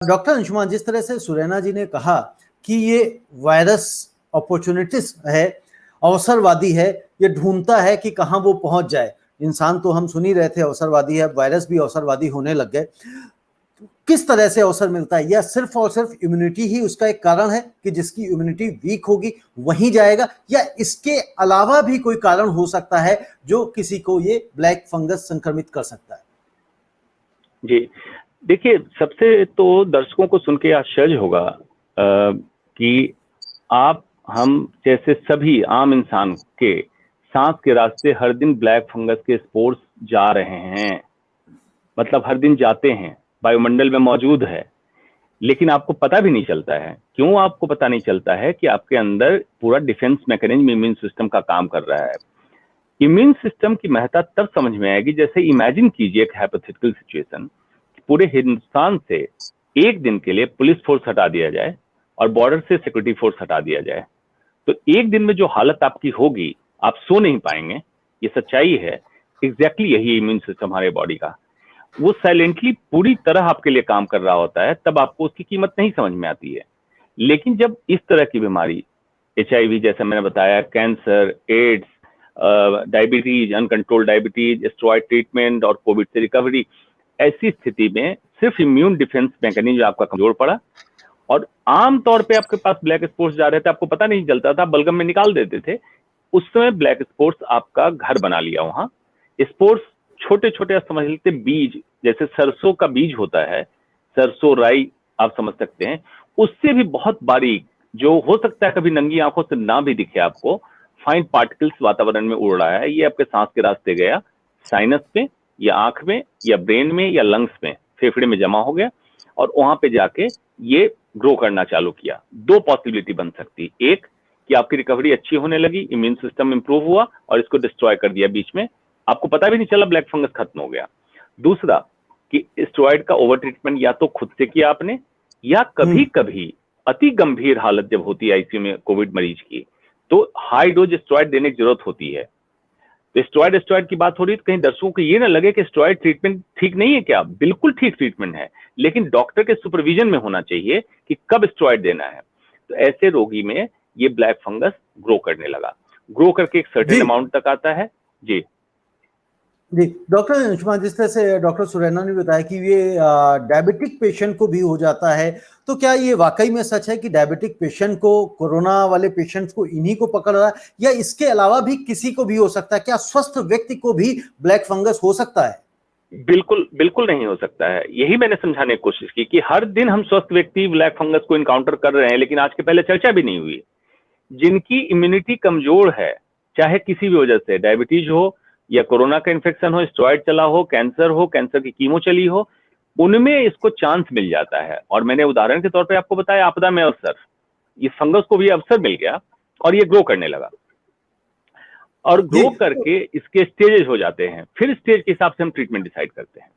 Doctor Anshuman, जिस तरह से सुरैना जी ने कहा कि ये वायरस अपॉर्चुनिटीज है, अवसरवादी है, ये ढूंढता है कि कहां वो पहुंच जाए। इंसान तो हम सुन ही रहे थे अवसरवादी है, वायरस भी अवसरवादी होने लग गए। किस तरह से अवसर मिलता है, या सिर्फ और सिर्फ इम्यूनिटी ही उसका एक कारण है कि जिसकी इम्यूनिटी वीक होगी वहीं जाएगा, या इसके अलावा भी कोई कारण हो सकता है जो किसी को ये ब्लैक फंगस संक्रमित कर सकता है? जी, देखिए, सबसे तो दर्शकों को सुन के आश्चर्य होगा कि आप हम जैसे सभी आम इंसान के सांस के रास्ते हर दिन ब्लैक फंगस के स्पोर्स जा रहे हैं। मतलब हर दिन जाते हैं, वायुमंडल में मौजूद है, लेकिन आपको पता भी नहीं चलता है। क्यों आपको पता नहीं चलता है? कि आपके अंदर पूरा डिफेंस मैकेनिज्म इम्यून सिस्टम का काम कर रहा है। इम्यून सिस्टम की महत्ता तब समझ में आएगी, जैसे इमेजिन कीजिए एक हाइपोथेटिकल सिचुएशन, पूरे हिंदुस्तान से एक दिन के लिए पुलिस फोर्स हटा दिया जाए और बॉर्डर से सिक्योरिटी फोर्स हटा दिया जाए, तो एक दिन में जो हालत आपकी होगी, आप सो नहीं पाएंगे। ये सच्चाई है। एग्जैक्टली यही इम्यून सिस्टम हमारे बॉडी का, वो साइलेंटली पूरी तरह आपके लिए काम कर रहा होता है, तब आपको उसकी कीमत नहीं समझ में आती है। लेकिन जब इस तरह की बीमारी, HIV जैसे मैंने बताया, cancer, AIDS, diabetes, uncontrolled diabetes, steroid treatment और कोविड से रिकवरी, ऐसी स्थिति में सिर्फ इम्यून डिफेंस मैकेनिज्म आपका कमजोर पड़ा और आम तौर पे आपके पास ब्लैक स्पॉट्स जा रहे थे, आपको पता नहीं चलता था, बलगम में निकाल देते थे। उस समय ब्लैक स्पॉट्स आपका घर बना लिया। वहां स्पोर्ट्स छोटे छोटे समझ लेते बीज, जैसे सरसों का बीज होता है, सरसों राई आप समझ सकते हैं, उससे भी बहुत बारीक, जो हो सकता है कभी नंगी आंखों से ना भी दिखे आपको, फाइन पार्टिकल्स वातावरण में उड़ रहा है। ये आपके सांस के रास्ते गया, साइनस में या आंख में या ब्रेन में या लंग्स में, फेफड़े में जमा हो गया और वहां पे जाके ये ग्रो करना चालू किया। दो पॉसिबिलिटी बन सकती, एक कि आपकी रिकवरी अच्छी होने लगी, इम्यून सिस्टम इंप्रूव हुआ और इसको डिस्ट्रॉय कर दिया बीच में, आपको पता भी नहीं चला, ब्लैक फंगस खत्म हो गया। दूसरा कि स्टेरॉइड का ओवर ट्रीटमेंट या तो खुद से किया आपने, या कभी कभी अति गंभीर हालत जब होती है आईसीयू में कोविड मरीज की, तो हाई डोज स्टेरॉइड देने की जरूरत होती है। तो स्टेरॉइड की बात हो रही है, तो कहीं दर्शकों को ये ना लगे कि स्टेरॉइड ट्रीटमेंट ठीक नहीं है। क्या? बिल्कुल ठीक ट्रीटमेंट है, लेकिन डॉक्टर के सुपरविजन में होना चाहिए कि कब स्टेरॉइड देना है। तो ऐसे रोगी में ये ब्लैक फंगस ग्रो करने लगा, ग्रो करके एक सर्टेन अमाउंट तक आता है। जी जी डॉक्टर अंशुमान, जिस तरह से डॉक्टर सुरैना ने बताया कि ये डायबिटिक पेशेंट को भी हो जाता है, तो क्या ये वाकई में सच है कि डायबिटिक पेशेंट को, कोरोना वाले पेशेंट्स को इन्हीं को पकड़ रहा है, या इसके अलावा भी किसी को भी हो सकता है? क्या स्वस्थ व्यक्ति को भी ब्लैक फंगस हो सकता है? बिल्कुल बिल्कुल नहीं हो सकता है। यही मैंने समझाने की कोशिश की कि हर दिन हम स्वस्थ व्यक्ति ब्लैक फंगस को इनकाउंटर कर रहे हैं, लेकिन आज के पहले चर्चा भी नहीं हुई। जिनकी इम्यूनिटी कमजोर है, चाहे किसी भी वजह से, डायबिटीज हो या कोरोना का इन्फेक्शन हो, स्टेरॉइड चला हो, कैंसर की कीमो चली हो, उनमें इसको चांस मिल जाता है। और मैंने उदाहरण के तौर पे आपको बताया, आपदा में अवसर, इस फंगस को भी अवसर मिल गया और ये ग्रो करने लगा, और ग्रो करके इसके स्टेजेस हो जाते हैं। फिर स्टेज के हिसाब से हम ट्रीटमेंट डिसाइड करते हैं।